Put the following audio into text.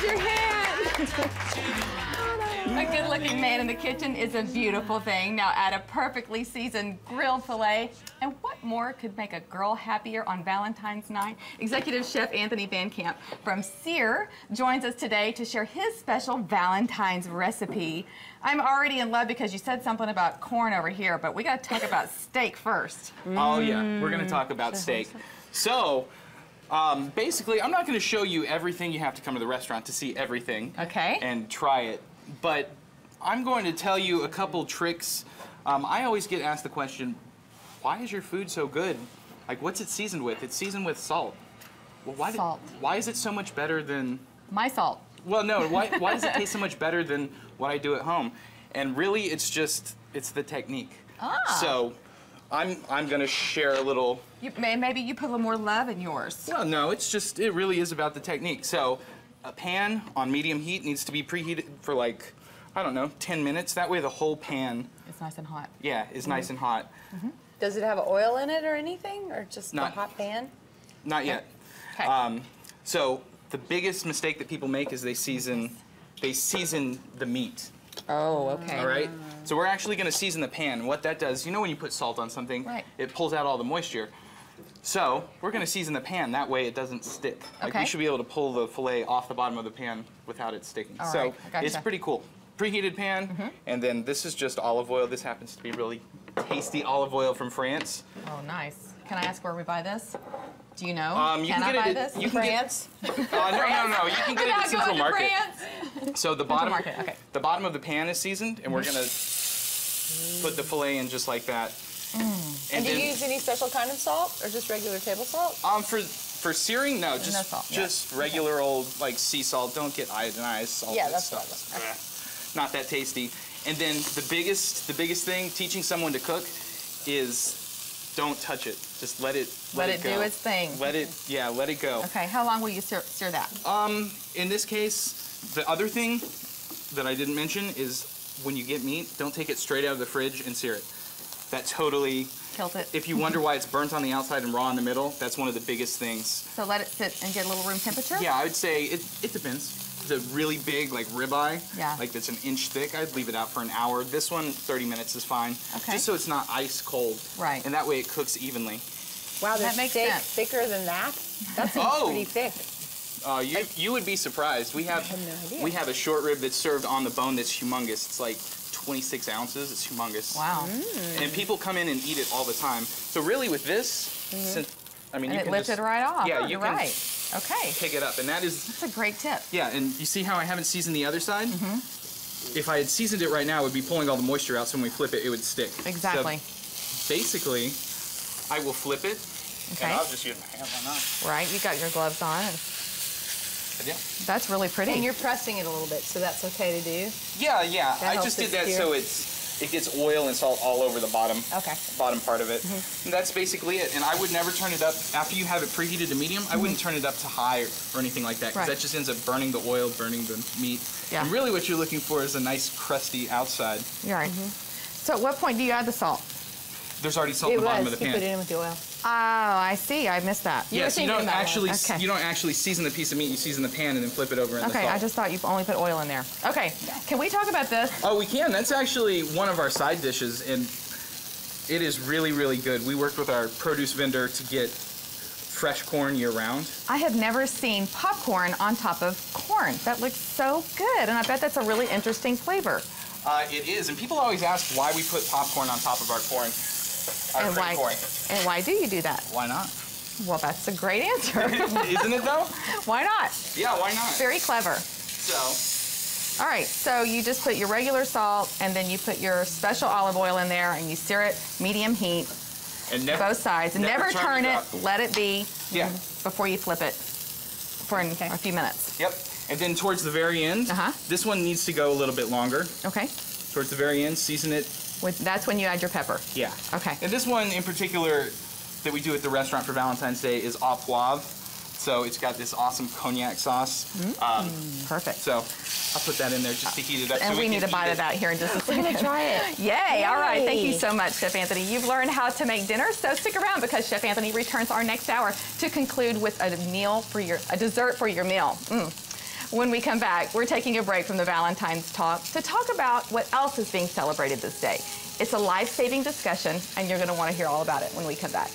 your hand. A good-looking man in the kitchen is a beautiful thing. Now add a perfectly seasoned grilled filet. And what more could make a girl happier on Valentine's night? Executive Chef Anthony Van Camp from Sear joins us today to share his special Valentine's recipe. I'm already in love because you said something about corn over here, but we got to talk about steak first. Oh yeah, we're gonna talk about steak. So, basically, I'm not gonna show you everything. You have to come to the restaurant to see everything. Okay. And try it. But I'm going to tell you a couple tricks. I always get asked the question, why is your food so good? Like, what's it seasoned with? It's seasoned with salt. Well, Salt. Why is it so much better than... My salt. Well, no, why does it taste so much better than what I do at home? And really, it's the technique. Ah. So, I'm gonna share a little... Maybe you put a little more love in yours. Well, no, it really is about the technique. So, a pan on medium heat needs to be preheated for like, I don't know, 10 minutes. That way the whole pan... It's nice and hot. Yeah, is nice and hot. Does it have oil in it or anything, or just a hot pan? Not yet. Okay. So the biggest mistake that people make is they season the meat. Oh, okay. All right? So we're actually gonna season the pan. What that does, you know when you put salt on something, Right. it pulls out all the moisture. So we're gonna season the pan, that way it doesn't stick. Like Okay. we should be able to pull the filet off the bottom of the pan without it sticking. All So right, I gotcha. it's pretty cool. Preheated pan, and then this is just olive oil. This happens to be really tasty olive oil from France. Oh, nice. Can I ask where we buy this? Do you know? You can I buy it this? You can France? no, you can get it at Central Market. So the bottom, Market, okay. the bottom of the pan is seasoned, and we're gonna put the filet in just like that. And do you use any special kind of salt, or just regular table salt? For searing, no, No salt, just regular old like sea salt. Don't get iodinized salt. Yeah, That that's what I stuff's not that tasty. And then the biggest thing teaching someone to cook is don't touch it. Just let it Let go. it do its thing. Let it go. Okay, how long will you sear that? In this case, the other thing that I didn't mention is when you get meat, don't take it straight out of the fridge and sear it. That totally... Kills it. If you wonder why it's burnt on the outside and raw in the middle, that's one of the biggest things. So let it sit and get a little room temperature? Yeah, I would say it depends. The really big, like ribeye, Yeah. like that's an inch thick, I'd leave it out for an hour. This one, 30 minutes is fine. Okay. Just so it's not ice cold. Right. And that way it cooks evenly. Wow, That makes steak sense. thicker than that? That seems Oh. pretty thick. You would be surprised. We have had no idea. we have a short rib that's served on the bone that's humongous. It's like 26 ounces. It's humongous. Wow. And people come in and eat it all the time. So really with this, since, I mean, And you it can lifted just, right off. Yeah, You're you can right. Okay. pick it up, and that is, That's a great tip. yeah. And you see how I haven't seasoned the other side? If I had seasoned it right now, it would be pulling all the moisture out. So when we flip it, it would stick. Exactly. So basically, I will flip it. Okay. And I'll just use my hand. Why not? Right, you got your gloves on. Yeah. That's really pretty. And you're pressing it a little bit, so that's okay to do? Yeah, yeah. That I helps just did it that sear. so it gets oil and salt all over the bottom. Okay. Bottom part of it. And that's basically it. And I would never turn it up after you have it preheated to medium. I wouldn't turn it up to high or anything like that, because Right. that just ends up burning the oil, burning the meat. Yeah. And really, what you're looking for is a nice crusty outside. You're right. So at what point do you add the salt? There's already salt It in the bottom was. of the He pan. put it in with the oil. Oh, I see. I missed that. You were Yes, you thinking don't about actually it. Okay. you don't actually season the piece of meat. You season the pan and then flip it over in the Okay, salt. I just thought you only put oil in there. Okay, can we talk about this? Oh, we can. That's actually one of our side dishes, and it is really, really good. We worked with our produce vendor to get fresh corn year-round. I have never seen popcorn on top of corn. That looks so good, and I bet that's a really interesting flavor. It is, and people always ask why we put popcorn on top of our corn. Our cream corn. And why do you do that? Why not? Well, that's a great answer. Isn't it though? Why not? Yeah, why not? Very clever. So, All right, so you just put your regular salt, and then you put your special olive oil in there, and you sear it medium heat, and never, both sides. And never turn it, up. let it be Yeah. before you flip it for a few minutes. Yep. And then towards the very end, this one needs to go a little bit longer. Okay. Towards the very end, season it. That's when you add your pepper. Yeah. Okay. And this one in particular that we do at the restaurant for Valentine's Day is au poivre. So it's got this awesome cognac sauce. Perfect. So I'll put that in there just to heat it up. And so we need can a bite eat of that here in just a second. We're gonna try it. Yay! All right, thank you Yay. so much, Chef Anthony. You've learned how to make dinner, so stick around because Chef Anthony returns our next hour to conclude with a dessert for your meal. When we come back, we're taking a break from the Valentine's talk to talk about what else is being celebrated this day. It's a life-saving discussion, and you're going to want to hear all about it when we come back.